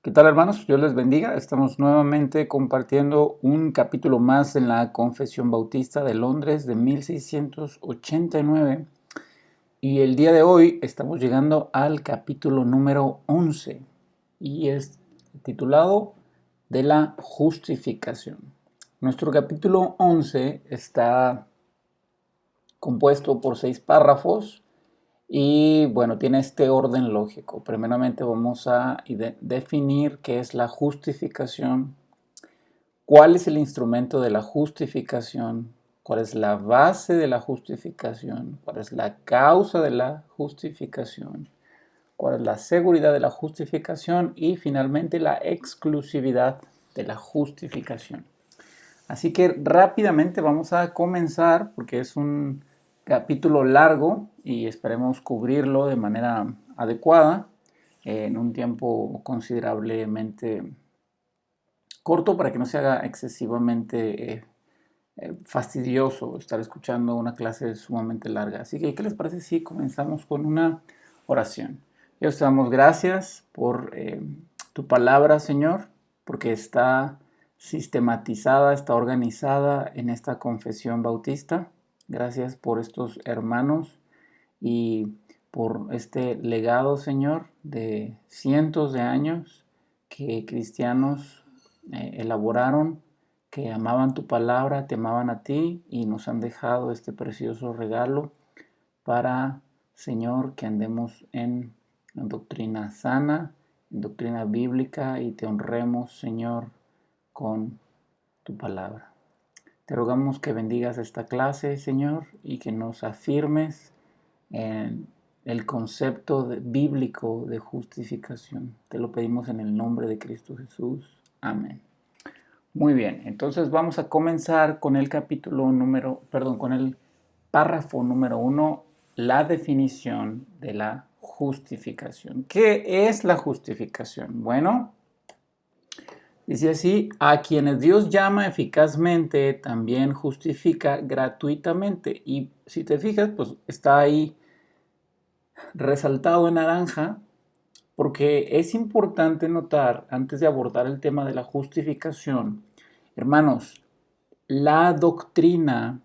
¿Qué tal, hermanos? Dios les bendiga. Estamos nuevamente compartiendo un capítulo más en la Confesión Bautista de Londres de 1689 y el día de hoy estamos llegando al capítulo número 11 y es titulado de la justificación. Nuestro capítulo 11 está compuesto por 6 párrafos. Y bueno, tiene este orden lógico. Primeramente vamos a definir qué es la justificación, cuál es el instrumento de la justificación, cuál es la base de la justificación, cuál es la causa de la justificación, cuál es la seguridad de la justificación y finalmente la exclusividad de la justificación. Así que rápidamente vamos a comenzar porque es un capítulo largo y esperemos cubrirlo de manera adecuada en un tiempo considerablemente corto para que no se haga excesivamente fastidioso estar escuchando una clase sumamente larga. Así que, ¿qué les parece si comenzamos con una oración? Dios, te damos gracias por tu palabra, Señor, porque está sistematizada, está organizada en esta confesión bautista. Gracias por estos hermanos y por este legado, Señor, de cientos de años que cristianos elaboraron, que amaban tu palabra, te amaban a ti y nos han dejado este precioso regalo para, Señor, que andemos en doctrina sana, en doctrina bíblica y te honremos, Señor, con tu palabra. Te rogamos que bendigas esta clase, Señor, y que nos afirmes en el concepto bíblico de justificación. Te lo pedimos en el nombre de Cristo Jesús. Amén. Muy bien, entonces vamos a comenzar con el con el párrafo número 1, la definición de la justificación. ¿Qué es la justificación? Bueno, dice así: a quienes Dios llama eficazmente, también justifica gratuitamente. Y si te fijas, pues está ahí resaltado en naranja, porque es importante notar, antes de abordar el tema de la justificación, hermanos, la doctrina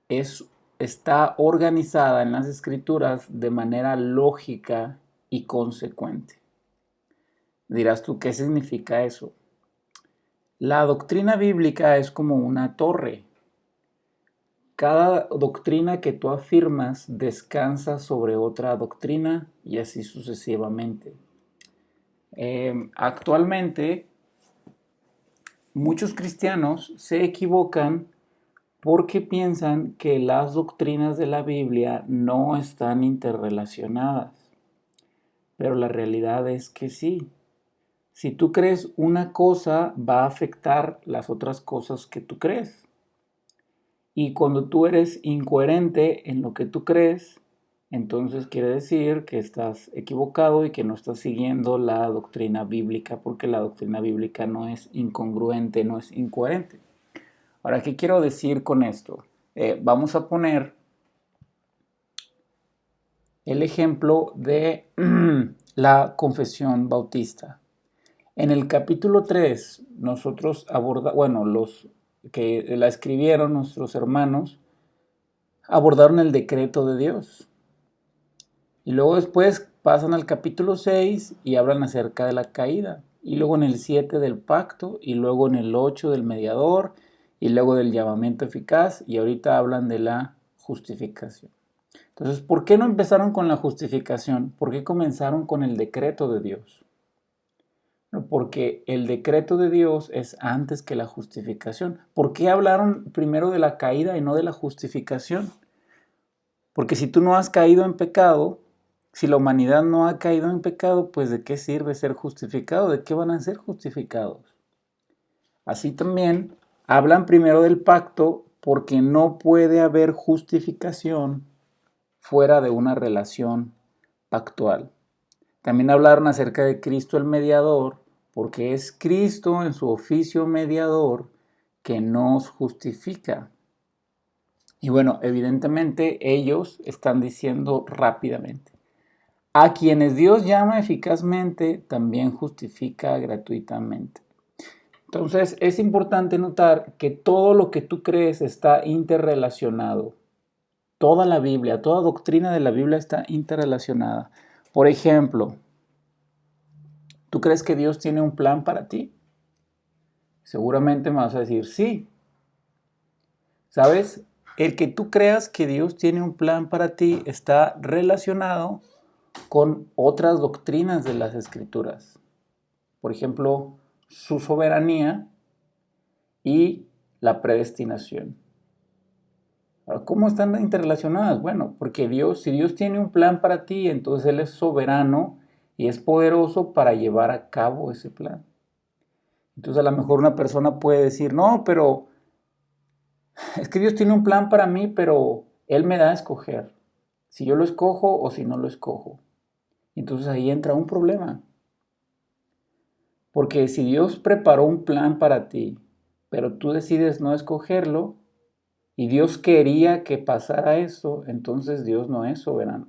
está organizada en las escrituras de manera lógica y consecuente. Dirás tú, ¿qué significa eso? La doctrina bíblica es como una torre. Cada doctrina que tú afirmas descansa sobre otra doctrina y así sucesivamente. Actualmente, muchos cristianos se equivocan porque piensan que las doctrinas de la Biblia no están interrelacionadas. Pero la realidad es que sí. Si tú crees una cosa, va a afectar las otras cosas que tú crees. Y cuando tú eres incoherente en lo que tú crees, entonces quiere decir que estás equivocado y que no estás siguiendo la doctrina bíblica, porque la doctrina bíblica no es incongruente, no es incoherente. Ahora, ¿qué quiero decir con esto? Vamos a poner el ejemplo de la confesión bautista. En el capítulo 3, nosotros los que la escribieron, nuestros hermanos, abordaron el decreto de Dios. Y luego después pasan al capítulo 6 y hablan acerca de la caída. Y luego en el 7 del pacto, y luego en el 8 del mediador, y luego del llamamiento eficaz, y ahorita hablan de la justificación. Entonces, ¿por qué no empezaron con la justificación? ¿Por qué comenzaron con el decreto de Dios? Porque el decreto de Dios es antes que la justificación. ¿Por qué hablaron primero de la caída y no de la justificación? Porque si tú no has caído en pecado, si la humanidad no ha caído en pecado, pues ¿de qué sirve ser justificado? ¿De qué van a ser justificados? Así también hablan primero del pacto porque no puede haber justificación fuera de una relación pactual. También hablaron acerca de Cristo el mediador, porque es Cristo en su oficio mediador que nos justifica. Y bueno, evidentemente ellos están diciendo rápidamente: A quienes Dios llama eficazmente, también justifica gratuitamente. Entonces, es importante notar que todo lo que tú crees está interrelacionado. Toda la Biblia, toda doctrina de la Biblia está interrelacionada. Por ejemplo, ¿tú crees que Dios tiene un plan para ti? Seguramente me vas a decir sí. ¿Sabes? El que tú creas que Dios tiene un plan para ti está relacionado con otras doctrinas de las Escrituras. Por ejemplo, su soberanía y la predestinación. Ahora, ¿cómo están interrelacionadas? Bueno, porque si Dios tiene un plan para ti, entonces Él es soberano y es poderoso para llevar a cabo ese plan. Entonces a lo mejor una persona puede decir, no, pero es que Dios tiene un plan para mí, pero Él me da a escoger si yo lo escojo o si no lo escojo. Entonces ahí entra un problema. Porque si Dios preparó un plan para ti, pero tú decides no escogerlo, y Dios quería que pasara eso, entonces Dios no es soberano.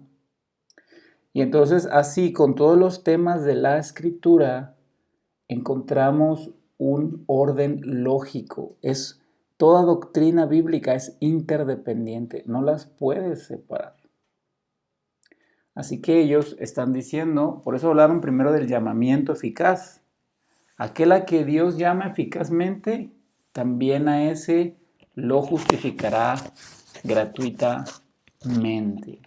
Y entonces así con todos los temas de la escritura encontramos un orden lógico. Toda doctrina bíblica es interdependiente, no las puedes separar. Así que ellos están diciendo, por eso hablaron primero del llamamiento eficaz. Aquel a que Dios llama eficazmente, también a ese lo justificará gratuitamente.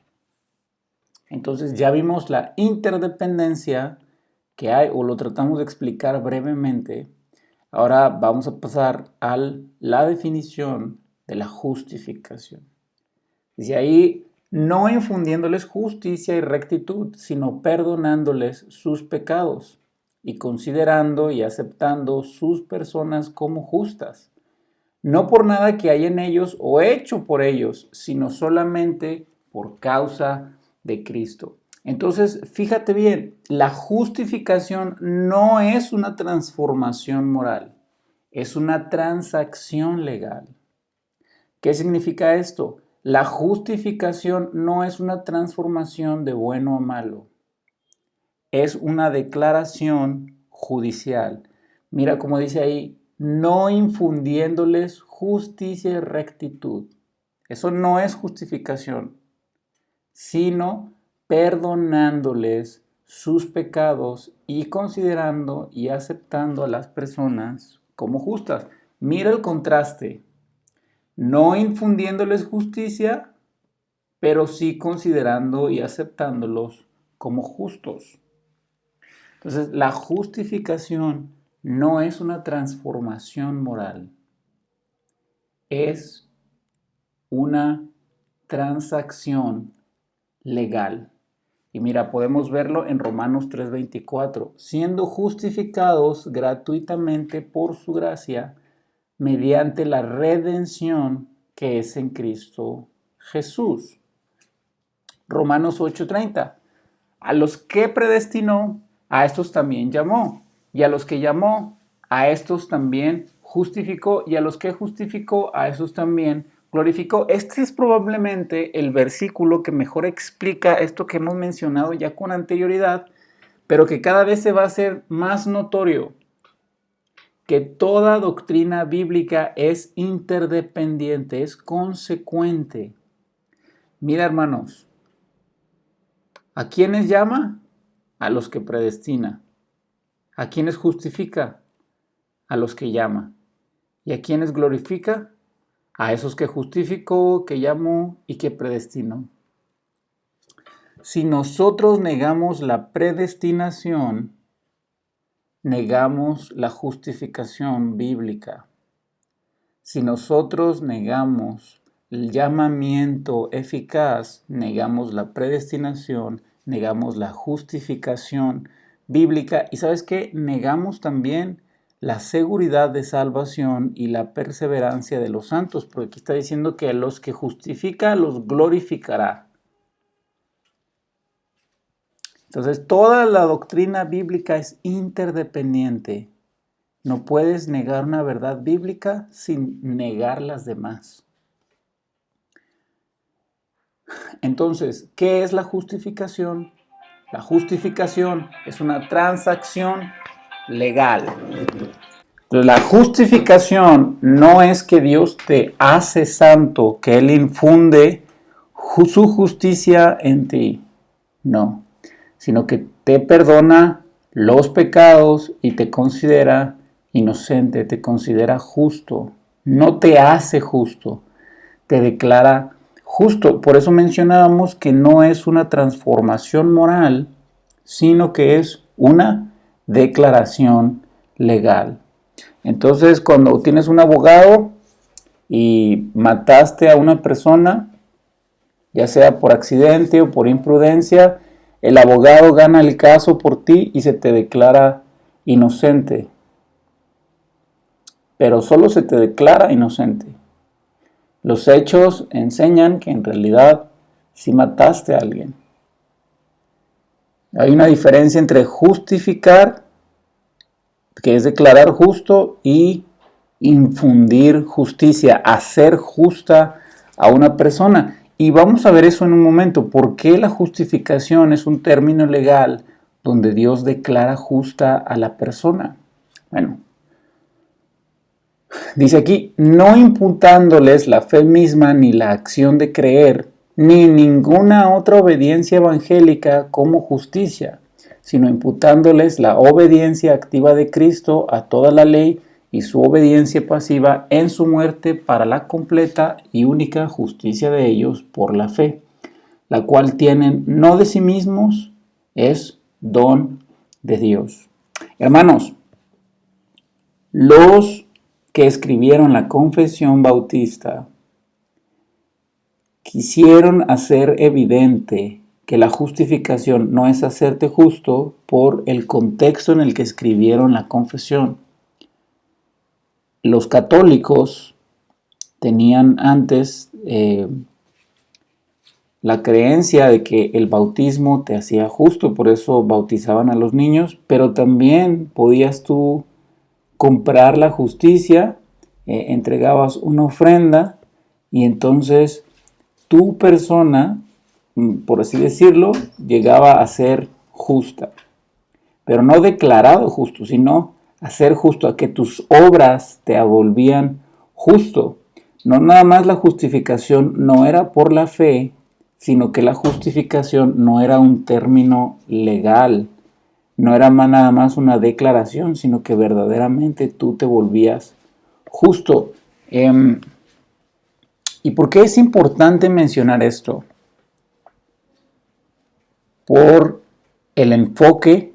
Entonces ya vimos la interdependencia que hay, o lo tratamos de explicar brevemente. Ahora vamos a pasar a la definición de la justificación. Dice ahí, no infundiéndoles justicia y rectitud, sino perdonándoles sus pecados y considerando y aceptando sus personas como justas, no por nada que hay en ellos o hecho por ellos, sino solamente por causa de Cristo. Entonces, fíjate bien, la justificación no es una transformación moral, es una transacción legal. ¿Qué significa esto? La justificación no es una transformación de bueno a malo, es una declaración judicial. Mira cómo dice ahí, no infundiéndoles justicia y rectitud. Eso no es justificación, sino perdonándoles sus pecados y considerando y aceptando a las personas como justas. Mira el contraste, no infundiéndoles justicia, pero sí considerando y aceptándolos como justos. Entonces, la justificación no es una transformación moral, es una transacción legal. Y mira, podemos verlo en Romanos 3:24, siendo justificados gratuitamente por su gracia mediante la redención que es en Cristo Jesús. Romanos 8:30, a los que predestinó, a estos también llamó, y a los que llamó, a estos también justificó, y a los que justificó, a estos también glorificó. Este es probablemente el versículo que mejor explica esto que hemos mencionado ya con anterioridad, pero que cada vez se va a hacer más notorio, que toda doctrina bíblica es interdependiente, es consecuente. Mira, hermanos, ¿a quiénes llama? A los que predestina. ¿A quiénes justifica? A los que llama. ¿Y a quiénes glorifica? A esos que justificó, que llamó y que predestinó. Si nosotros negamos la predestinación, negamos la justificación bíblica. Si nosotros negamos el llamamiento eficaz, negamos la predestinación, negamos la justificación bíblica y ¿sabes qué? Negamos también la seguridad de salvación y la perseverancia de los santos, porque aquí está diciendo que a los que justifica los glorificará. Entonces, toda la doctrina bíblica es interdependiente. No puedes negar una verdad bíblica sin negar las demás. Entonces, ¿qué es la justificación? La justificación es una transacción legal. Entonces, la justificación no es que Dios te hace santo, que Él infunde su justicia en ti. No, sino que te perdona los pecados y te considera inocente, te considera justo. No te hace justo, te declara justo. Por eso mencionábamos que no es una transformación moral, sino que es una declaración legal. Entonces, cuando tienes un abogado y mataste a una persona, ya sea por accidente o por imprudencia, el abogado gana el caso por ti y se te declara inocente. Pero solo se te declara inocente. Los hechos enseñan que en realidad sí mataste a alguien. Hay una diferencia entre justificar, que es declarar justo, y infundir justicia, hacer justa a una persona. Y vamos a ver eso en un momento. ¿Por qué la justificación es un término legal donde Dios declara justa a la persona? Bueno, dice aquí, no imputándoles la fe misma ni la acción de creer, ni ninguna otra obediencia evangélica como justicia, sino imputándoles la obediencia activa de Cristo a toda la ley y su obediencia pasiva en su muerte para la completa y única justicia de ellos por la fe, la cual tienen no de sí mismos, es don de Dios. Hermanos, los que escribieron la Confesión Bautista quisieron hacer evidente que la justificación no es hacerte justo por el contexto en el que escribieron la confesión. Los católicos tenían antes la creencia de que el bautismo te hacía justo, por eso bautizaban a los niños, pero también podías tú comprar la justicia, entregabas una ofrenda y entonces tu persona, por así decirlo, llegaba a ser justa, pero no declarado justo, sino a ser justo, a que tus obras te volvían justo. No nada más la justificación no era por la fe, sino que la justificación no era un término legal, no era nada más una declaración, sino que verdaderamente tú te volvías justo. ¿Y por qué es importante mencionar esto? Por el enfoque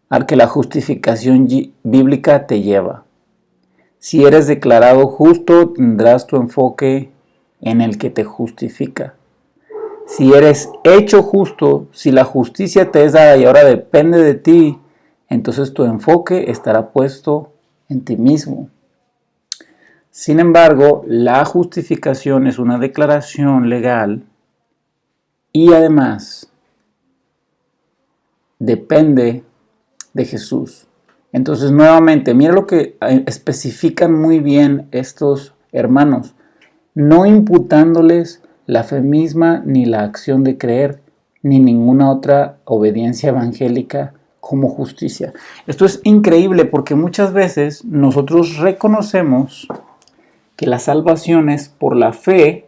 al que la justificación bíblica te lleva. Si eres declarado justo, tendrás tu enfoque en el que te justifica. Si eres hecho justo, si la justicia te es dada y ahora depende de ti, entonces tu enfoque estará puesto en ti mismo. Sin embargo, la justificación es una declaración legal y además depende de Jesús. Entonces, nuevamente, mira lo que especifican muy bien estos hermanos, no imputándoles la fe misma ni la acción de creer, ni ninguna otra obediencia evangélica como justicia. Esto es increíble porque muchas veces nosotros reconocemos que la salvación es por la fe,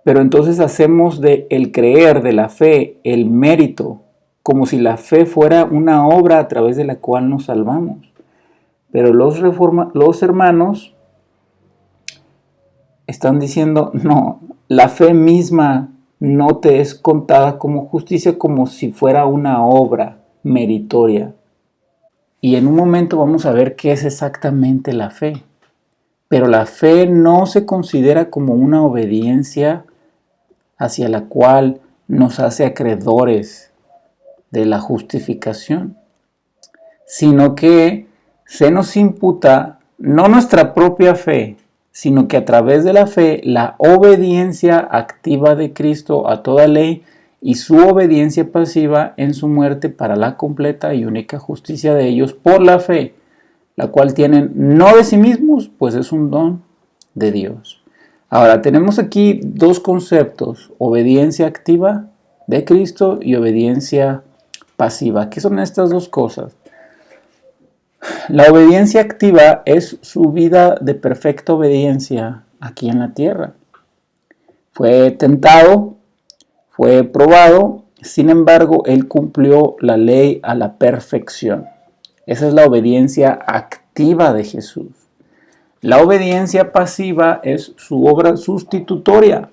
pero entonces hacemos de el creer, de la fe, el mérito, como si la fe fuera una obra a través de la cual nos salvamos. Pero los hermanos están diciendo, no, la fe misma no te es contada como justicia, como si fuera una obra meritoria. Y en un momento vamos a ver qué es exactamente la fe. Pero la fe no se considera como una obediencia hacia la cual nos hace acreedores de la justificación, sino que se nos imputa no nuestra propia fe, sino que a través de la fe, la obediencia activa de Cristo a toda ley y su obediencia pasiva en su muerte para la completa y única justicia de ellos por la fe, la cual tienen no de sí mismos, pues es un don de Dios. Ahora, tenemos aquí dos conceptos, obediencia activa de Cristo y obediencia pasiva. ¿Qué son estas dos cosas? La obediencia activa es su vida de perfecta obediencia aquí en la tierra. Fue tentado, fue probado, sin embargo, él cumplió la ley a la perfección. Esa es la obediencia activa de Jesús. La obediencia pasiva es su obra sustitutoria,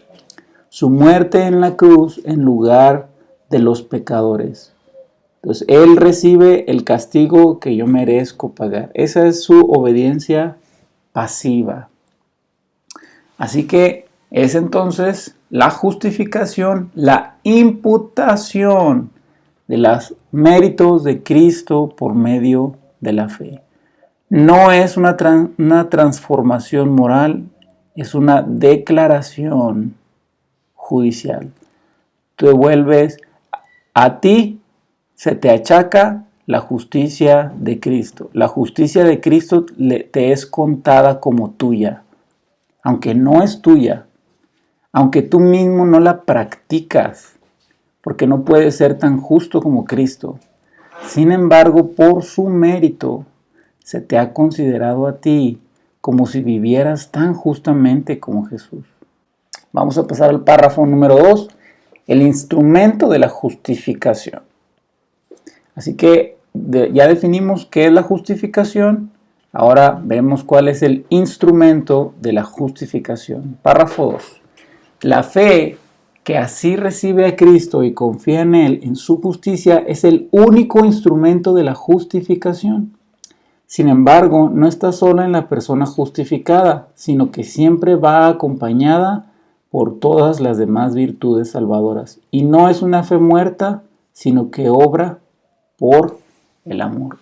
su muerte en la cruz en lugar de los pecadores. Entonces, él recibe el castigo que yo merezco pagar. Esa es su obediencia pasiva. Así que es entonces la justificación, la imputación de los méritos de Cristo por medio de la fe. No es una transformación moral, es una declaración judicial. Tú vuelves a ti, se te achaca la justicia de Cristo. La justicia de Cristo te es contada como tuya, aunque no es tuya, aunque tú mismo no la practicas, porque no puedes ser tan justo como Cristo. Sin embargo, por su mérito, se te ha considerado a ti como si vivieras tan justamente como Jesús. Vamos a pasar al párrafo número 2, el instrumento de la justificación. Así que ya definimos qué es la justificación, ahora vemos cuál es el instrumento de la justificación. Párrafo 2. La fe que así recibe a Cristo y confía en Él, en su justicia, es el único instrumento de la justificación. Sin embargo, no está sola en la persona justificada, sino que siempre va acompañada por todas las demás virtudes salvadoras. Y no es una fe muerta, sino que obra por el amor.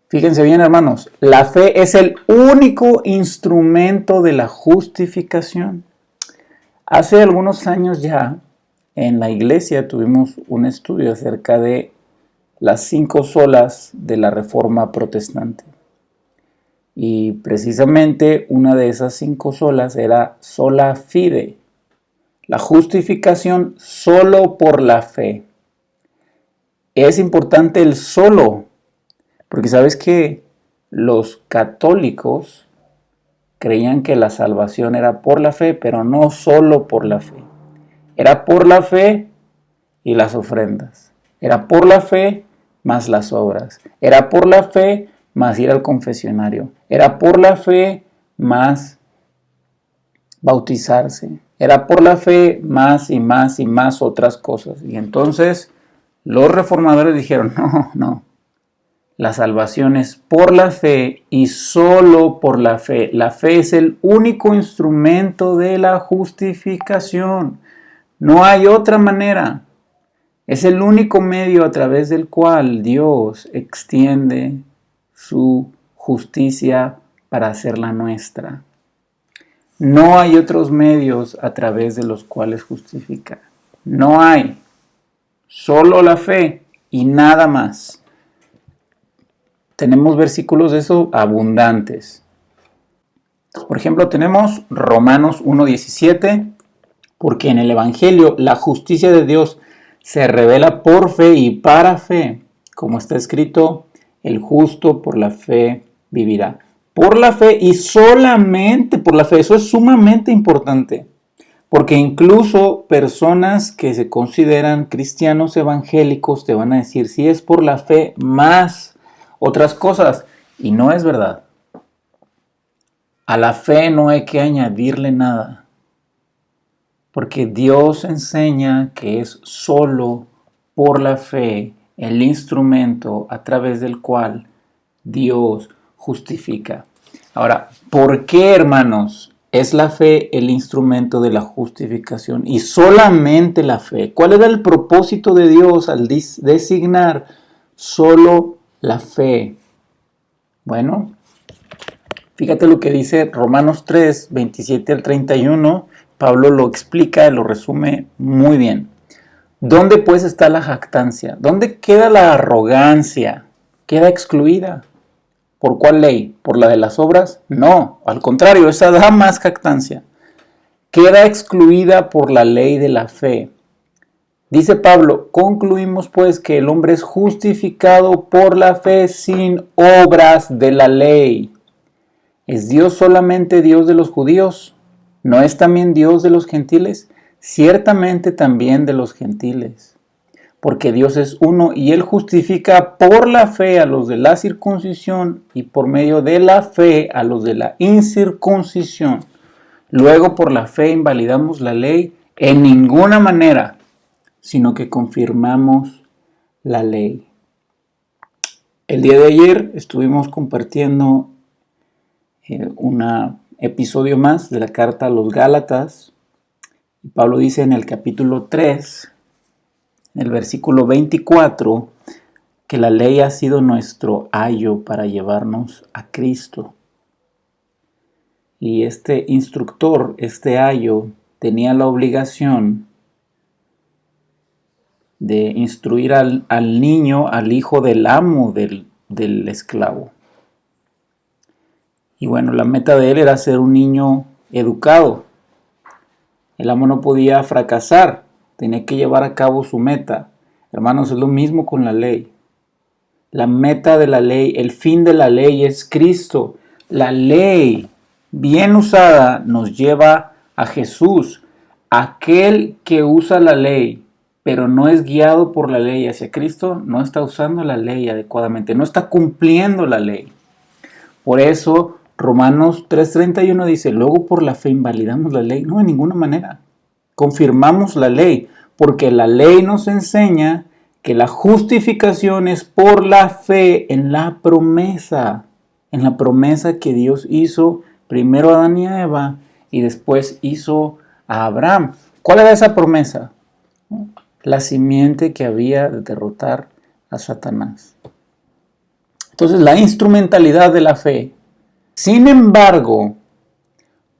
Fíjense bien, hermanos, la fe es el único instrumento de la justificación. Hace algunos años ya, en la iglesia tuvimos un estudio acerca de las 5 solas de la Reforma Protestante. Y precisamente una de esas 5 solas era sola fide, la justificación solo por la fe. Es importante el solo, porque sabes que los católicos creían que la salvación era por la fe, pero no solo por la fe. Era por la fe y las ofrendas. Era por la fe más las obras. Era por la fe más ir al confesionario. Era por la fe más bautizarse. Era por la fe más y más y más otras cosas. Y entonces los reformadores dijeron, no. La salvación es por la fe y solo por la fe. La fe es el único instrumento de la justificación. No hay otra manera. Es el único medio a través del cual Dios extiende su justicia para hacerla nuestra. No hay otros medios a través de los cuales justifica. No hay. Solo la fe y nada más. Tenemos versículos de eso abundantes. Por ejemplo, tenemos Romanos 1:17, porque en el Evangelio la justicia de Dios se revela por fe y para fe, como está escrito, el justo por la fe vivirá. Por la fe y solamente por la fe. Eso es sumamente importante, porque incluso personas que se consideran cristianos evangélicos te van a decir, si es por la fe más otras cosas, y no es verdad. A la fe no hay que añadirle nada, porque Dios enseña que es solo por la fe el instrumento a través del cual Dios justifica. Ahora, ¿por qué, hermanos, es la fe el instrumento de la justificación y solamente la fe? ¿Cuál era el propósito de Dios al designar solo la fe? Bueno, fíjate lo que dice Romanos 3, 27 al 31. Pablo lo explica y lo resume muy bien. ¿Dónde pues está la jactancia? ¿Dónde queda la arrogancia? Queda excluida. ¿Por cuál ley? ¿Por la de las obras? No, al contrario, esa da más jactancia. queda excluida por la ley de la fe. Dice Pablo, concluimos pues que el hombre es justificado por la fe sin obras de la ley. ¿Es Dios solamente Dios de los judíos? ¿No es también Dios de los gentiles? Ciertamente también de los gentiles. Porque Dios es uno y Él justifica por la fe a los de la circuncisión y por medio de la fe a los de la incircuncisión. Luego por la fe invalidamos la ley en ninguna manera, sino que confirmamos la ley. El día de ayer estuvimos compartiendo un episodio más de la carta a los Gálatas. Y Pablo dice en el capítulo 3, en el versículo 24, que la ley ha sido nuestro ayo para llevarnos a Cristo. Y este instructor, este ayo, tenía la obligación de instruir al niño, al hijo del amo del esclavo. Y bueno, la meta de él era ser un niño educado. El amo no podía fracasar, tenía que llevar a cabo su meta. Hermanos, es lo mismo con la ley. La meta de la ley, el fin de la ley es Cristo. La ley, bien usada, nos lleva a Jesús. Aquel que usa la ley, pero no es guiado por la ley hacia Cristo, no está usando la ley adecuadamente, no está cumpliendo la ley. Por eso Romanos 3:31 dice, luego por la fe invalidamos la ley. No, de ninguna manera. Confirmamos la ley, porque la ley nos enseña que la justificación es por la fe en la promesa que Dios hizo primero a Adán y a Eva y después hizo a Abraham. ¿Cuál era esa promesa? La simiente que había de derrotar a Satanás. Entonces, la instrumentalidad de la fe, sin embargo,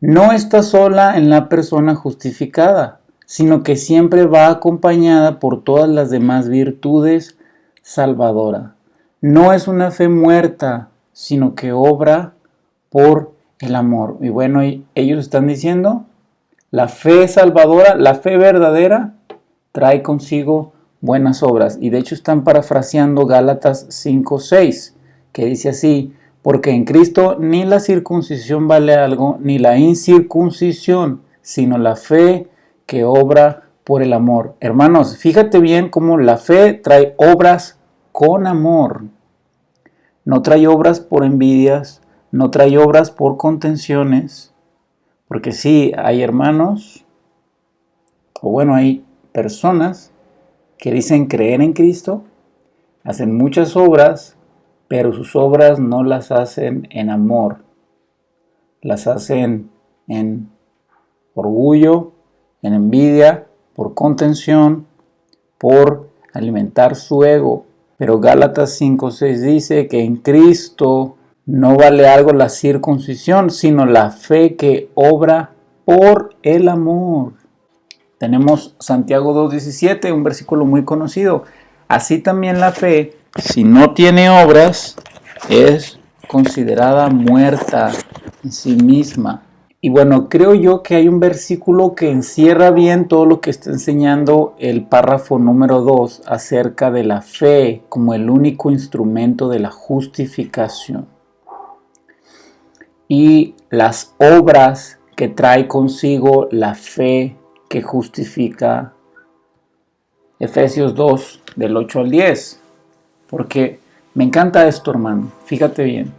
no está sola en la persona justificada, sino que siempre va acompañada por todas las demás virtudes salvadoras. No es una fe muerta, sino que obra por el amor. Y bueno, ellos están diciendo, la fe salvadora, la fe verdadera, trae consigo buenas obras. Y de hecho están parafraseando Gálatas 5:6, que dice así, porque en Cristo ni la circuncisión vale algo, ni la incircuncisión, sino la fe que obra por el amor. Hermanos, fíjate bien cómo la fe trae obras con amor. No trae obras por envidias, no trae obras por contenciones, porque sí, hay hermanos, o bueno, hay personas que dicen creer en Cristo, hacen muchas obras, pero sus obras no las hacen en amor, las hacen en orgullo, en envidia, por contención, por alimentar su ego. Pero Gálatas 5:6 dice que en Cristo no vale algo la circuncisión, sino la fe que obra por el amor. Tenemos Santiago 2:17, un versículo muy conocido. Así también la fe, si no tiene obras, es considerada muerta en sí misma. Y bueno, creo yo que hay un versículo que encierra bien todo lo que está enseñando el párrafo número 2 acerca de la fe como el único instrumento de la justificación. Y las obras que trae consigo la fe que justifica. Efesios 2, del 8 al 10. Porque me encanta esto, hermano. Fíjate bien.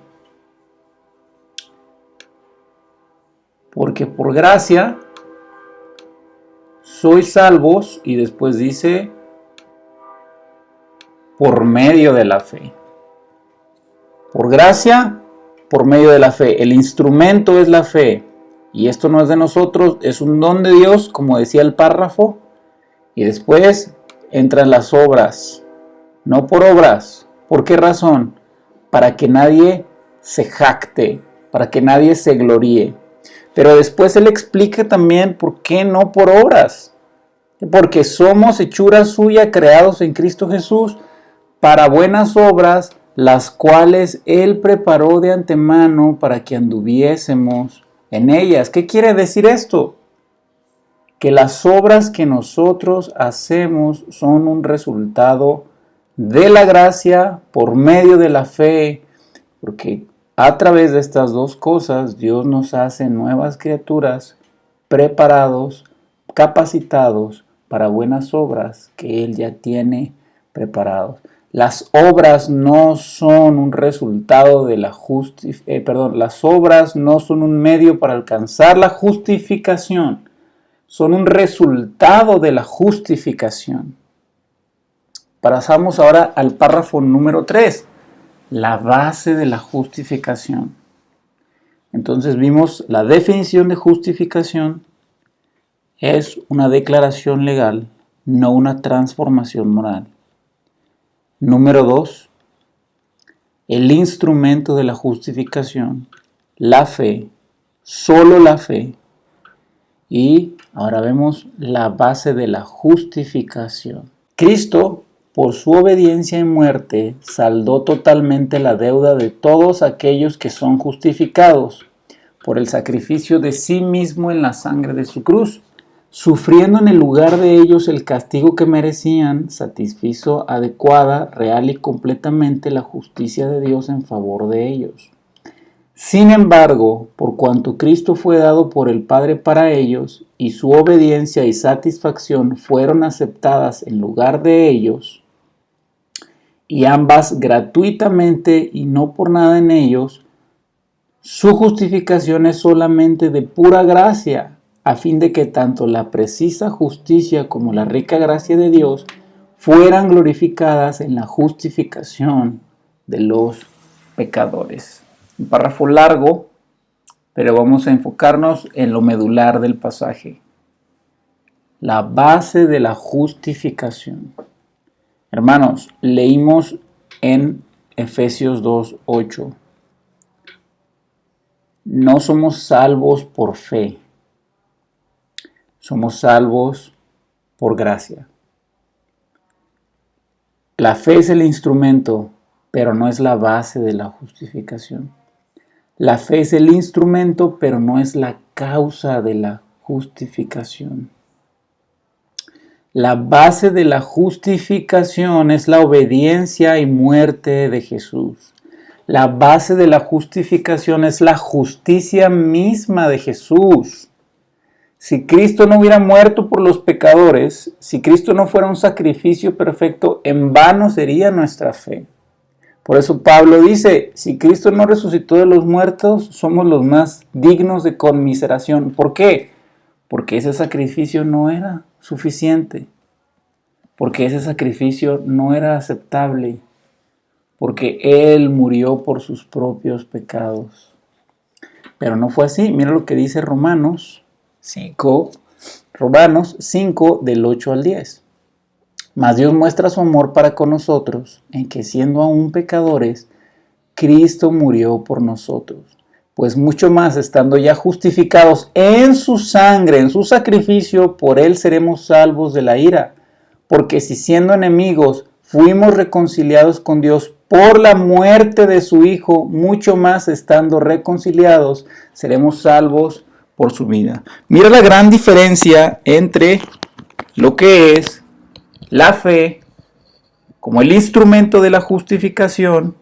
Porque por gracia sois salvos, y después dice, por medio de la fe. Por gracia, por medio de la fe. El instrumento es la fe. Y esto no es de nosotros, es un don de Dios, como decía el párrafo. Y después entran las obras. No por obras. ¿Por qué razón? Para que nadie se jacte, para que nadie se gloríe. Pero después él explica también por qué no por obras. Porque somos hechura suya, creados en Cristo Jesús, para buenas obras, las cuales él preparó de antemano para que anduviésemos en ellas. ¿Qué quiere decir esto? que las obras que nosotros hacemos son un resultado de la gracia por medio de la fe, porque a través de estas dos cosas Dios nos hace nuevas criaturas, preparados, capacitados para buenas obras que Él ya tiene preparados. Las obras no son un resultado de la las obras no son un medio para alcanzar la justificación, son un resultado de la justificación. Pasamos ahora al párrafo número 3, la base de la justificación. Entonces vimos la definición de justificación es una declaración legal, no una transformación moral. Número 2, el instrumento de la justificación, la fe, solo la fe. Y ahora vemos la base de la justificación. Cristo, por su obediencia y muerte, saldó totalmente la deuda de todos aquellos que son justificados por el sacrificio de sí mismo en la sangre de su cruz. Sufriendo en el lugar de ellos el castigo que merecían, satisfizo adecuada, real y completamente la justicia de Dios en favor de ellos. Sin embargo, por cuanto Cristo fue dado por el Padre para ellos, y su obediencia y satisfacción fueron aceptadas en lugar de ellos, y ambas gratuitamente y no por nada en ellos, su justificación es solamente de pura gracia, a fin de que tanto la precisa justicia como la rica gracia de Dios fueran glorificadas en la justificación de los pecadores. Un párrafo largo, pero vamos a enfocarnos en lo medular del pasaje. La base de la justificación. Hermanos, leímos en Efesios 2:8. No somos salvos por fe. Somos salvos por gracia. La fe es el instrumento, pero no es la base de la justificación. La fe es el instrumento, pero no es la causa de la justificación. La base de la justificación es la obediencia y muerte de Jesús. La base de la justificación es la justicia misma de Jesús. Si Cristo no hubiera muerto por los pecadores, si Cristo no fuera un sacrificio perfecto, en vano sería nuestra fe. Por eso Pablo dice, si Cristo no resucitó de los muertos, somos los más dignos de conmiseración. ¿Por qué? Porque ese sacrificio no era suficiente, porque ese sacrificio no era aceptable, porque Él murió por sus propios pecados. Pero no fue así. Mira lo que dice Romanos 5, del 8 al 10. Mas Dios muestra su amor para con nosotros, en que siendo aún pecadores, Cristo murió por nosotros. Pues mucho más, estando ya justificados en su sangre, en su sacrificio, por Él seremos salvos de la ira. Porque si siendo enemigos fuimos reconciliados con Dios por la muerte de su Hijo, mucho más, estando reconciliados, seremos salvos por su vida. Mira la gran diferencia entre lo que es la fe como el instrumento de la justificación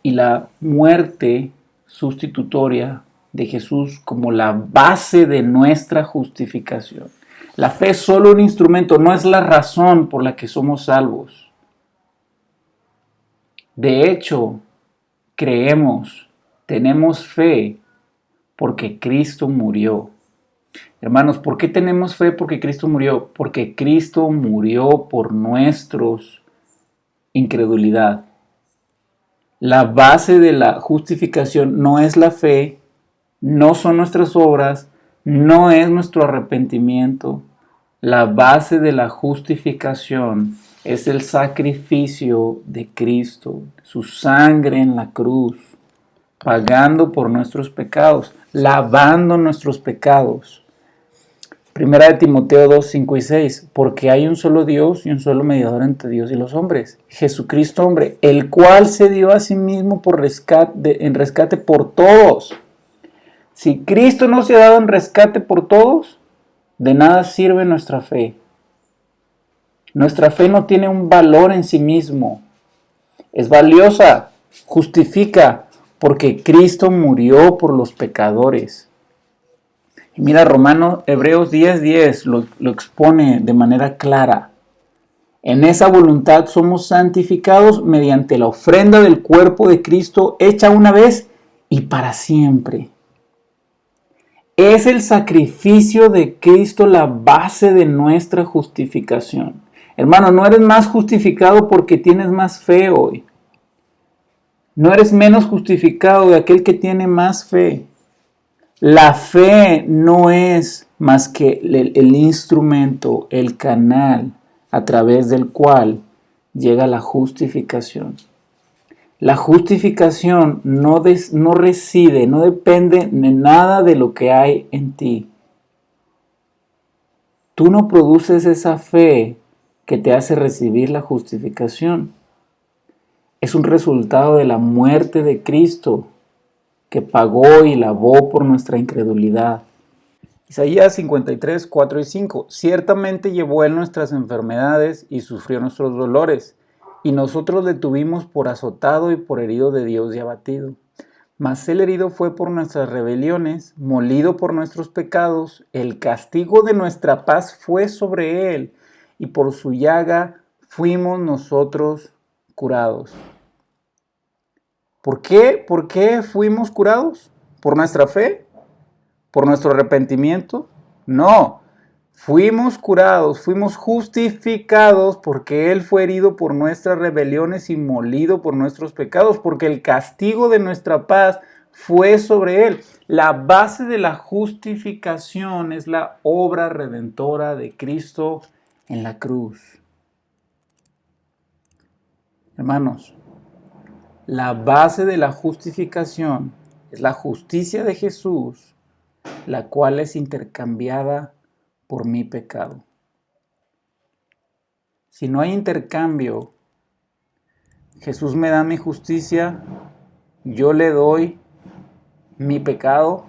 y la muerte sustitutoria de Jesús como la base de nuestra justificación. La fe es solo un instrumento, no es la razón por la que somos salvos. De hecho, creemos, tenemos fe porque Cristo murió. Hermanos, ¿por qué tenemos fe? Porque Cristo murió. Porque Cristo murió por nuestros incredulidad. La base de la justificación no es la fe, no son nuestras obras, no es nuestro arrepentimiento. La base de la justificación es el sacrificio de Cristo, su sangre en la cruz, pagando por nuestros pecados, lavando nuestros pecados. Primera de Timoteo 2, 5 y 6, porque hay un solo Dios y un solo mediador entre Dios y los hombres, Jesucristo hombre, el cual se dio a sí mismo en rescate por todos, Si Cristo no se ha dado en rescate por todos, de nada sirve nuestra fe. Nuestra fe no tiene un valor en sí mismo. Es valiosa, justifica, porque Cristo murió por los pecadores. Y mira, Hebreos 10:10 lo expone de manera clara. En esa voluntad somos santificados mediante la ofrenda del cuerpo de Cristo hecha una vez y para siempre. Es el sacrificio de Cristo la base de nuestra justificación. Hermano, no eres más justificado porque tienes más fe hoy. No eres menos justificado de aquel que tiene más fe. La fe no es más que el instrumento, el canal a través del cual llega la justificación. La justificación no reside, no depende de nada de lo que hay en ti. Tú no produces esa fe que te hace recibir la justificación. Es un resultado de la muerte de Cristo, que pagó y lavó por nuestra incredulidad. Isaías 53, 4 y 5. Ciertamente llevó él nuestras enfermedades y sufrió nuestros dolores, y nosotros le tuvimos por azotado y por herido de Dios y abatido. Mas él herido fue por nuestras rebeliones, molido por nuestros pecados, el castigo de nuestra paz fue sobre él, y por su llaga fuimos nosotros curados. ¿Por qué? ¿Por qué fuimos curados? ¿Por nuestra fe? ¿Por nuestro arrepentimiento? No. Fuimos curados, fuimos justificados porque Él fue herido por nuestras rebeliones y molido por nuestros pecados, porque el castigo de nuestra paz fue sobre Él. La base de la justificación es la obra redentora de Cristo en la cruz. Hermanos, la base de la justificación es la justicia de Jesús, la cual es intercambiada por mi pecado. Si no hay intercambio, Jesús me da mi justicia, yo le doy mi pecado,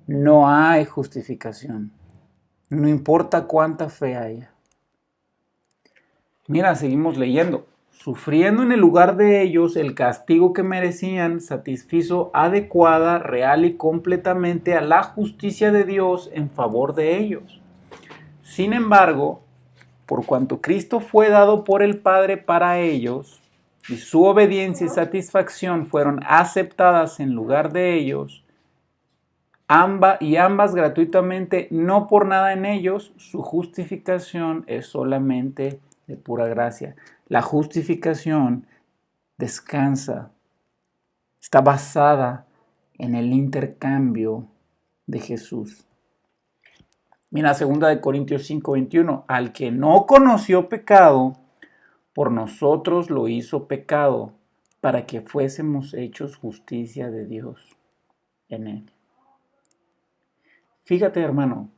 no hay justificación. No importa cuánta fe haya. Mira, seguimos leyendo. Sufriendo en el lugar de ellos el castigo que merecían, satisfizo adecuada, real y completamente a la justicia de Dios en favor de ellos. Sin embargo, por cuanto Cristo fue dado por el Padre para ellos, y su obediencia y satisfacción fueron aceptadas en lugar de ellos, ambas gratuitamente, no por nada en ellos, su justificación es solamente de pura gracia. La justificación descansa, está basada en el intercambio de Jesús. Mira, 2 Corintios 5:21, al que no conoció pecado, por nosotros lo hizo pecado, para que fuésemos hechos justicia de Dios en él. Fíjate, hermano,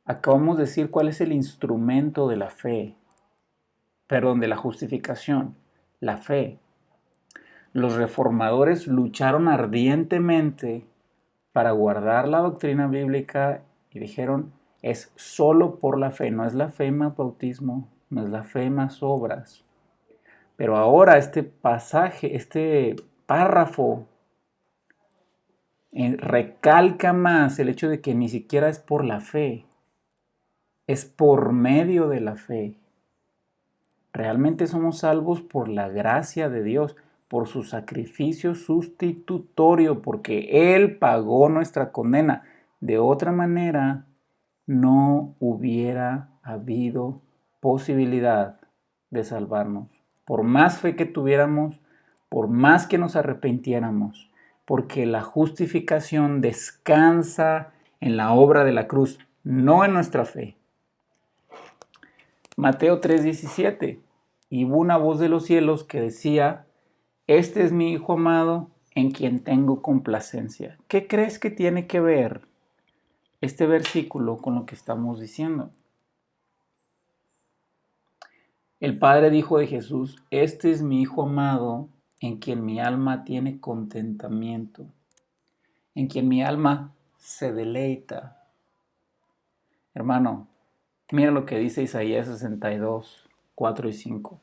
acabamos de decir cuál es el instrumento de la fe, de la justificación, la fe. Los reformadores lucharon ardientemente para guardar la doctrina bíblica y dijeron, es solo por la fe, no es la fe más bautismo, no es la fe más obras. Pero ahora este pasaje, este párrafo, recalca más el hecho de que ni siquiera es por la fe, es por medio de la fe. Realmente somos salvos por la gracia de Dios, por su sacrificio sustitutorio, porque Él pagó nuestra condena. De otra manera, no hubiera habido posibilidad de salvarnos. Por más fe que tuviéramos, por más que nos arrepintiéramos, porque la justificación descansa en la obra de la cruz, no en nuestra fe. Mateo 3:17. Y hubo una voz de los cielos que decía, este es mi Hijo amado, en quien tengo complacencia. ¿Qué crees que tiene que ver este versículo con lo que estamos diciendo? El Padre dijo de Jesús, este es mi Hijo amado, en quien mi alma tiene contentamiento. en quien mi alma se deleita. Hermano, mira lo que dice Isaías 62, 4 y 5.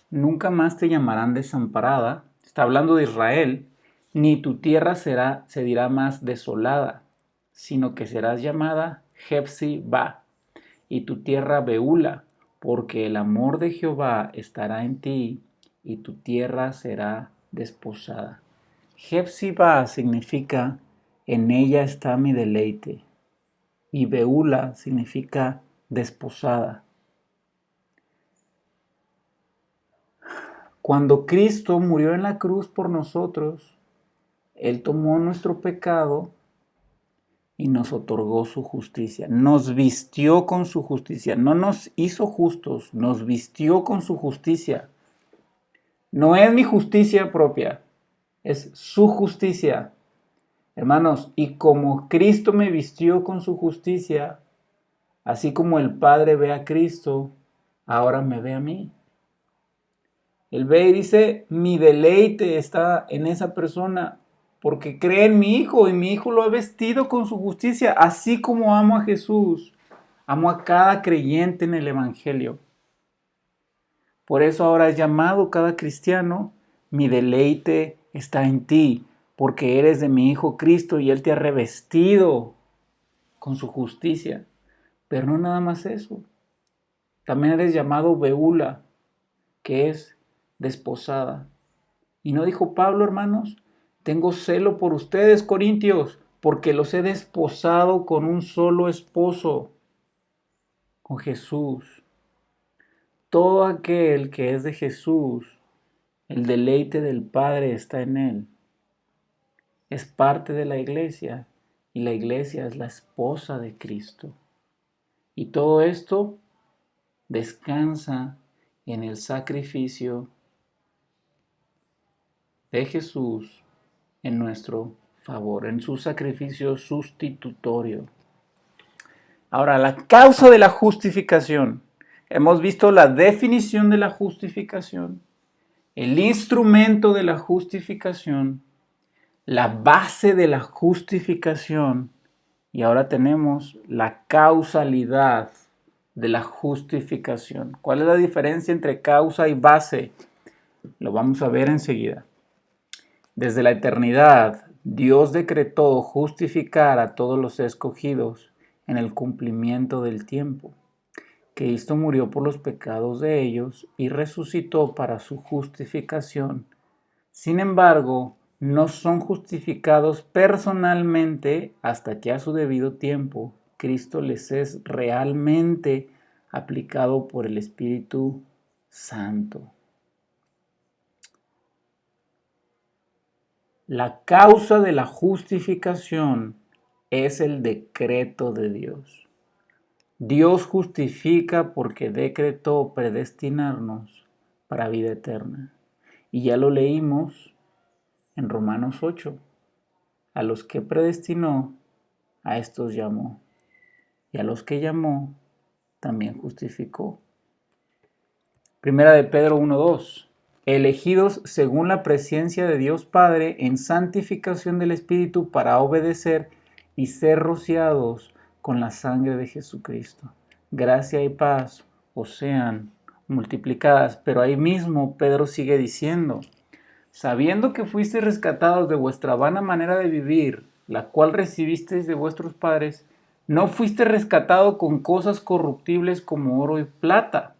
Nunca más te llamarán desamparada, está hablando de Israel, ni tu tierra se dirá más desolada, sino que serás llamada Jefsi-ba, y tu tierra Beula, porque el amor de Jehová estará en ti, y tu tierra será desposada. Jefsi-ba significa en ella está mi deleite, y Beula significa desposada. Cuando Cristo murió en la cruz por nosotros, Él tomó nuestro pecado y nos otorgó su justicia. Nos vistió con su justicia. No nos hizo justos, nos vistió con su justicia. No es mi justicia propia, es su justicia. Hermanos, y como Cristo me vistió con su justicia, así como el Padre ve a Cristo, ahora me ve a mí. Él ve y dice, mi deleite está en esa persona porque cree en mi Hijo y mi Hijo lo ha vestido con su justicia, así como amo a Jesús, amo a cada creyente en el Evangelio. Por eso ahora es llamado cada cristiano, mi deleite está en ti, porque eres de mi Hijo Cristo y Él te ha revestido con su justicia. Pero no nada más eso, también eres llamado Beula, que es desposada. Y no dijo Pablo, hermanos, tengo celo por ustedes, corintios, porque los he desposado con un solo esposo, con Jesús. Todo aquel que es de Jesús, el deleite del Padre está en él. Es parte de la iglesia y la iglesia es la esposa de Cristo. Y todo esto descansa en el sacrificio de Jesús en nuestro favor, en su sacrificio sustitutorio. Ahora, la causa de la justificación. Hemos visto la definición de la justificación, el instrumento de la justificación, la base de la justificación y ahora tenemos la causalidad de la justificación. ¿Cuál es la diferencia entre causa y base? Lo vamos a ver enseguida. Desde la eternidad, Dios decretó justificar a todos los escogidos en el cumplimiento del tiempo. Cristo murió por los pecados de ellos y resucitó para su justificación. Sin embargo, no son justificados personalmente hasta que a su debido tiempo Cristo les es realmente aplicado por el Espíritu Santo. La causa de la justificación es el decreto de Dios. Dios justifica porque decretó predestinarnos para vida eterna. Y ya lo leímos en Romanos 8. A los que predestinó, a estos llamó. Y a los que llamó, también justificó. Primera de Pedro 1:2. Elegidos según la presencia de Dios Padre en santificación del Espíritu para obedecer y ser rociados con la sangre de Jesucristo. Gracia y paz os sean multiplicadas. Pero ahí mismo Pedro sigue diciendo, sabiendo que fuisteis rescatados de vuestra vana manera de vivir, la cual recibisteis de vuestros padres, no fuiste rescatado con cosas corruptibles como oro y plata.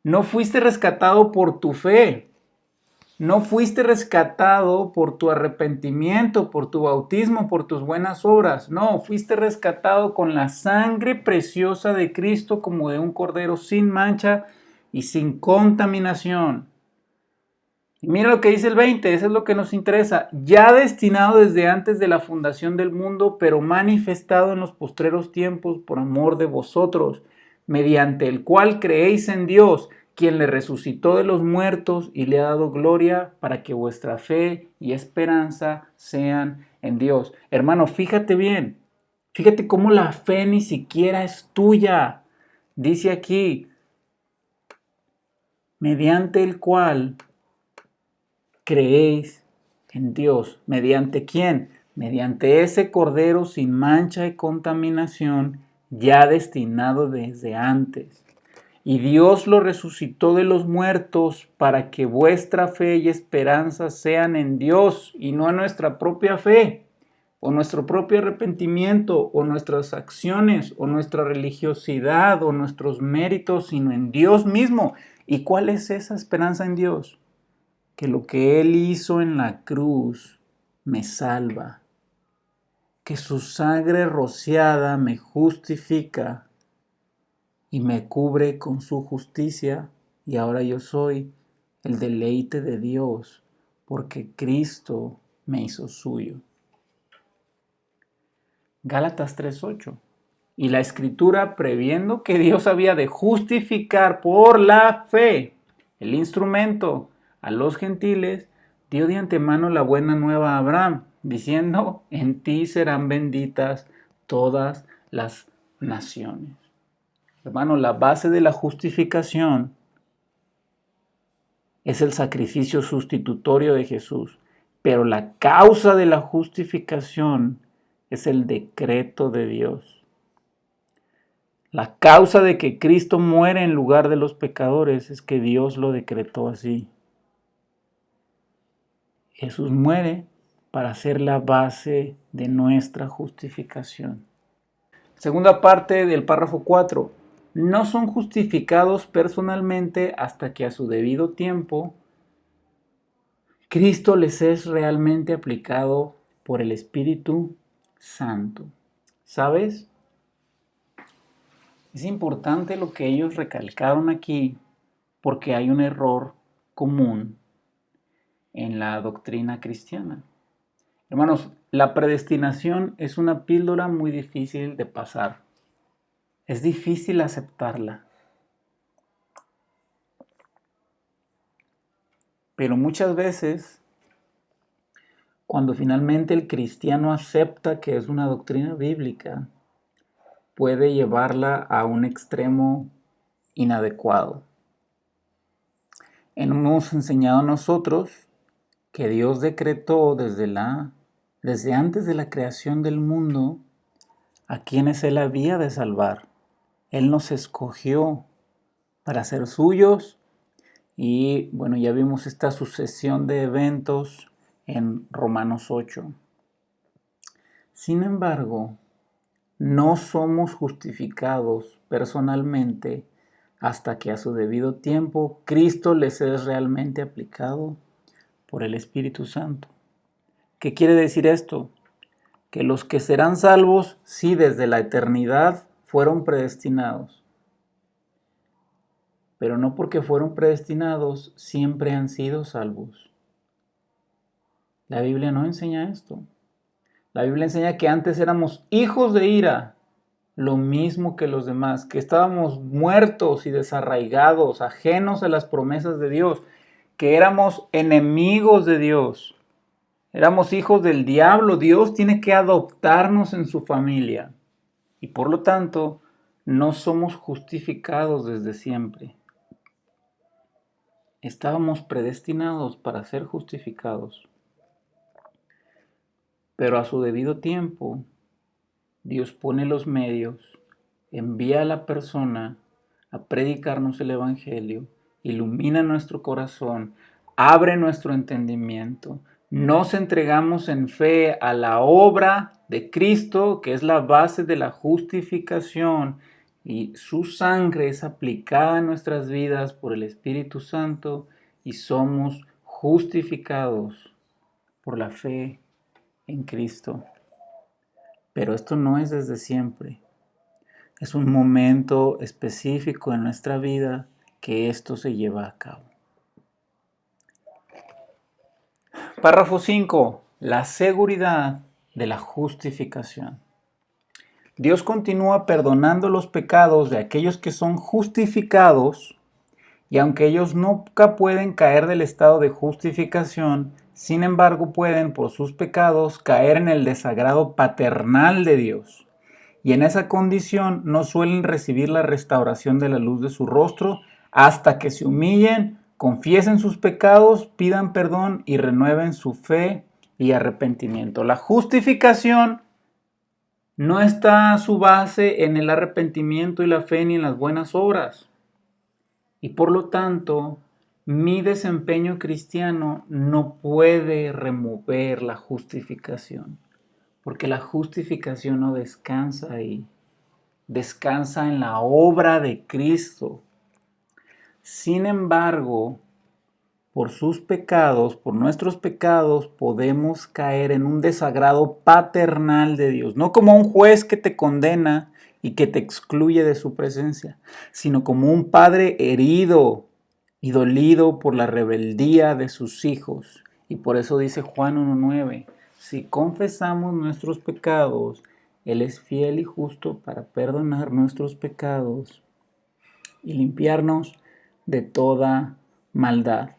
No fuiste rescatado por tu fe. No fuiste rescatado por tu arrepentimiento, por tu bautismo, por tus buenas obras. No, fuiste rescatado con la sangre preciosa de Cristo como de un cordero sin mancha y sin contaminación. Y mira lo que dice el 20, eso es lo que nos interesa. Ya destinado desde antes de la fundación del mundo, pero manifestado en los postreros tiempos por amor de vosotros, mediante el cual creéis en Dios, quien le resucitó de los muertos y le ha dado gloria para que vuestra fe y esperanza sean en Dios. Hermano, fíjate bien, fíjate cómo la fe ni siquiera es tuya. Dice aquí, mediante el cual creéis en Dios. ¿Mediante quién? mediante ese Cordero sin mancha y contaminación, ya destinado desde antes. Y Dios lo resucitó de los muertos para que vuestra fe y esperanza sean en Dios y no en nuestra propia fe, o nuestro propio arrepentimiento, o nuestras acciones, o nuestra religiosidad, o nuestros méritos, sino en Dios mismo. ¿Y cuál es esa esperanza en Dios? Que lo que Él hizo en la cruz me salva, que su sangre rociada me justifica y me cubre con su justicia, y ahora yo soy el deleite de Dios, porque Cristo me hizo suyo. Gálatas 3:8. Y la Escritura, previendo que Dios había de justificar por la fe el instrumento a los gentiles, dio de antemano la buena nueva a Abraham, diciendo: en ti serán benditas todas las naciones. Hermano, la base de la justificación es el sacrificio sustitutorio de Jesús, pero la causa de la justificación es el decreto de Dios. La causa de que Cristo muere en lugar de los pecadores es que Dios lo decretó así. Jesús muere para ser la base de nuestra justificación. Segunda parte del párrafo 4. No son justificados personalmente hasta que a su debido tiempo Cristo les es realmente aplicado por el Espíritu Santo. ¿Sabes? Es importante lo que ellos recalcaron aquí porque hay un error común en la doctrina cristiana. Hermanos, la predestinación es una píldora muy difícil de pasar. Es difícil aceptarla. Pero muchas veces, cuando finalmente el cristiano acepta que es una doctrina bíblica, puede llevarla a un extremo inadecuado. Hemos enseñado nosotros que Dios decretó desde antes de la creación del mundo a quienes Él había de salvar. Él nos escogió para ser suyos y bueno, ya vimos esta sucesión de eventos en Romanos 8. Sin embargo, no somos justificados personalmente hasta que a su debido tiempo Cristo les es realmente aplicado por el Espíritu Santo. ¿Qué quiere decir esto? Que los que serán salvos, sí, desde la eternidad fueron predestinados. Pero no porque fueron predestinados, siempre han sido salvos. La Biblia no enseña esto. La Biblia enseña que antes éramos hijos de ira, lo mismo que los demás, que estábamos muertos y desarraigados, ajenos a las promesas de Dios, que éramos enemigos de Dios, éramos hijos del diablo. Dios tiene que adoptarnos en su familia y por lo tanto no somos justificados desde siempre. Estábamos predestinados para ser justificados, pero a su debido tiempo Dios pone los medios, envía a la persona a predicarnos el Evangelio, ilumina nuestro corazón, abre nuestro entendimiento. Nos entregamos en fe a la obra de Cristo, que es la base de la justificación, y su sangre es aplicada en nuestras vidas por el Espíritu Santo y somos justificados por la fe en Cristo. Pero esto no es desde siempre. Es un momento específico en nuestra vida que esto se lleva a cabo. Párrafo 5. La seguridad de la justificación. Dios continúa perdonando los pecados de aquellos que son justificados, y aunque ellos nunca pueden caer del estado de justificación, sin embargo pueden por sus pecados caer en el desagrado paternal de Dios. Y en esa condición no suelen recibir la restauración de la luz de su rostro hasta que se humillen, confiesen sus pecados, pidan perdón y renueven su fe y arrepentimiento. La justificación no está a su base en el arrepentimiento y la fe ni en las buenas obras. Y por lo tanto, mi desempeño cristiano no puede remover la justificación, porque la justificación no descansa ahí, descansa en la obra de Cristo. Sin embargo, por sus pecados, por nuestros pecados, podemos caer en un desagrado paternal de Dios, no como un juez que te condena y que te excluye de su presencia, sino como un padre herido y dolido por la rebeldía de sus hijos. Y por eso dice Juan 1:9, si confesamos nuestros pecados, Él es fiel y justo para perdonar nuestros pecados y limpiarnos de toda maldad.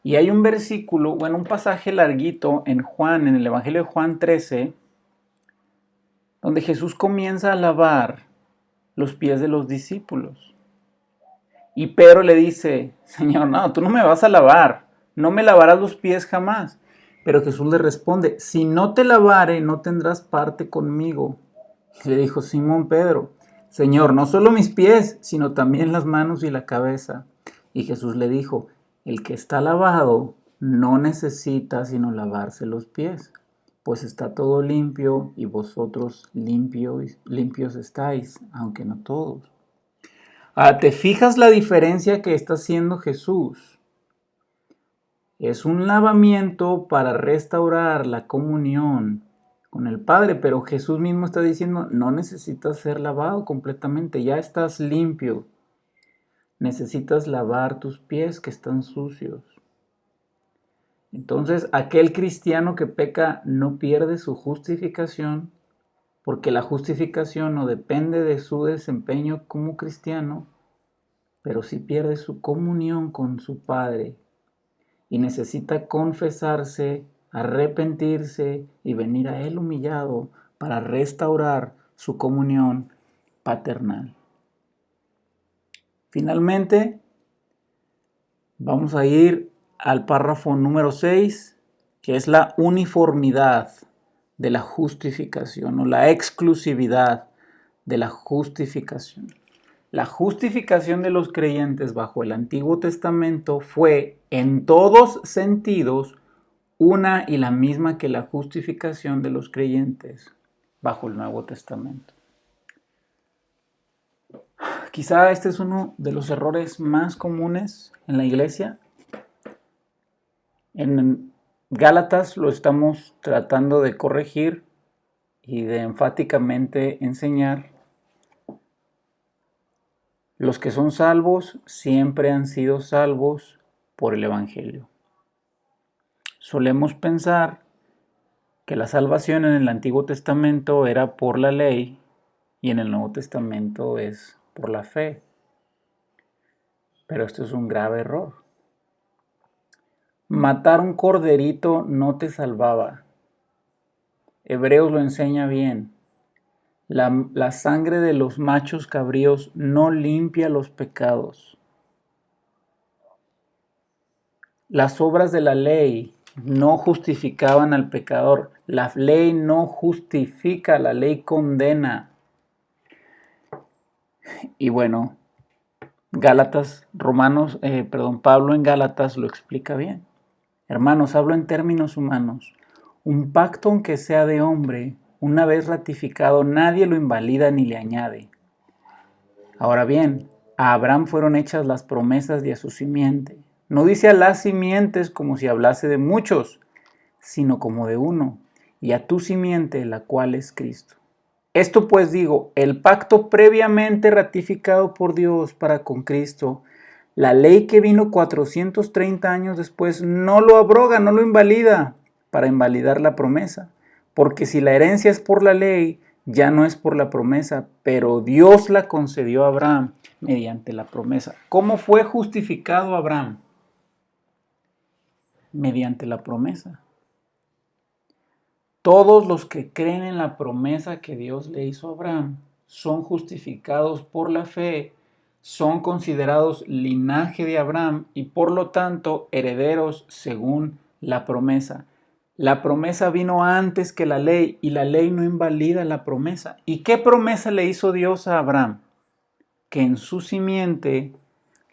Y hay un versículo, bueno, un pasaje larguito en Juan, en el Evangelio de Juan 13, donde Jesús comienza a lavar los pies de los discípulos. Y Pedro le dice, Señor, no, tú no me vas a lavar, no me lavarás los pies jamás. Pero Jesús le responde, si no te lavare, no tendrás parte conmigo. Y le dijo Simón Pedro, Señor, no solo mis pies, sino también las manos y la cabeza. Y Jesús le dijo, el que está lavado no necesita sino lavarse los pies, pues está todo limpio y vosotros limpios estáis, aunque no todos. Ahora, ¿te fijas la diferencia que está haciendo Jesús? Es un lavamiento para restaurar la comunión con el Padre, pero Jesús mismo está diciendo, no necesitas ser lavado completamente, ya estás limpio. Necesitas lavar tus pies que están sucios. Entonces, aquel cristiano que peca no pierde su justificación, porque la justificación no depende de su desempeño como cristiano, pero sí pierde su comunión con su Padre y necesita confesarse, arrepentirse y venir a Él humillado para restaurar su comunión paternal. Finalmente, vamos a ir al párrafo número 6, que es la uniformidad de la justificación o la exclusividad de la justificación. La justificación de los creyentes bajo el Antiguo Testamento fue en todos sentidos una y la misma que la justificación de los creyentes bajo el Nuevo Testamento. Quizá este es uno de los errores más comunes en la iglesia. En Gálatas lo estamos tratando de corregir y de enfáticamente enseñar. Los que son salvos siempre han sido salvos por el Evangelio. Solemos pensar que la salvación en el Antiguo Testamento era por la ley y en el Nuevo Testamento es por la fe. Pero esto es un grave error. Matar un corderito no te salvaba. Hebreos lo enseña bien. La sangre de los machos cabríos no limpia los pecados. Las obras de la ley no justificaban al pecador. La ley no justifica, la ley condena. Y bueno, Pablo en Gálatas lo explica bien. Hermanos, hablo en términos humanos. Un pacto, aunque sea de hombre, una vez ratificado, nadie lo invalida ni le añade. Ahora bien, a Abraham fueron hechas las promesas y a su simiente. No dice a las simientes como si hablase de muchos, sino como de uno, y a tu simiente, la cual es Cristo. Esto pues digo, el pacto previamente ratificado por Dios para con Cristo, la ley que vino 430 años después, no lo abroga, no lo invalida para invalidar la promesa. Porque si la herencia es por la ley, ya no es por la promesa, pero Dios la concedió a Abraham mediante la promesa. ¿Cómo fue justificado Abraham? Mediante la promesa. Todos los que creen en la promesa que Dios le hizo a Abraham son justificados por la fe, son considerados linaje de Abraham y por lo tanto herederos según la promesa. La promesa vino antes que la ley y la ley no invalida la promesa. ¿Y qué promesa le hizo Dios a Abraham? Que en su simiente,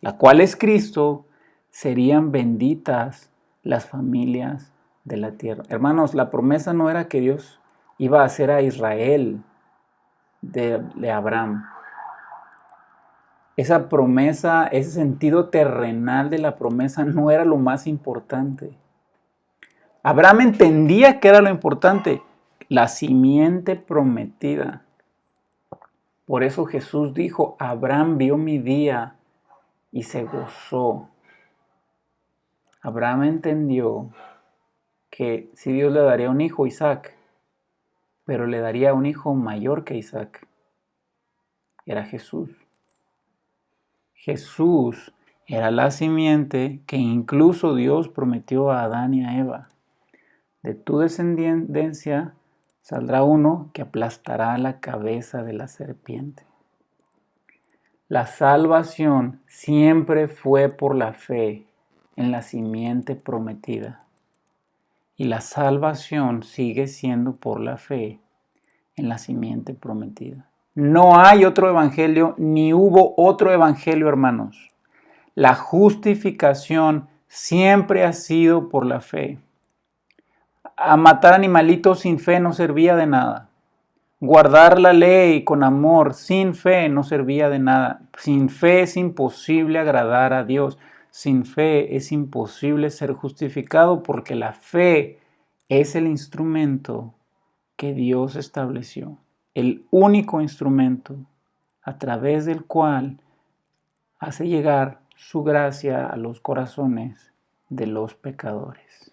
la cual es Cristo, serían benditas las familias de la tierra. Hermanos, la promesa no era que Dios iba a hacer a Israel de Abraham. Esa promesa, ese sentido terrenal de la promesa no era lo más importante. Abraham entendía que era lo importante, la simiente prometida. Por eso Jesús dijo, Abraham vio mi día y se gozó. Abraham entendió que si Dios le daría un hijo, Isaac, pero le daría un hijo mayor que Isaac, era Jesús. Jesús era la simiente que incluso Dios prometió a Adán y a Eva. De tu descendencia saldrá uno que aplastará la cabeza de la serpiente. La salvación siempre fue por la fe en la simiente prometida. Y la salvación sigue siendo por la fe en la simiente prometida. No hay otro evangelio, ni hubo otro evangelio, hermanos. La justificación siempre ha sido por la fe. A matar animalitos sin fe no servía de nada. Guardar la ley con amor sin fe no servía de nada. Sin fe es imposible agradar a Dios. Sin fe es imposible ser justificado porque la fe es el instrumento que Dios estableció. El único instrumento a través del cual hace llegar su gracia a los corazones de los pecadores.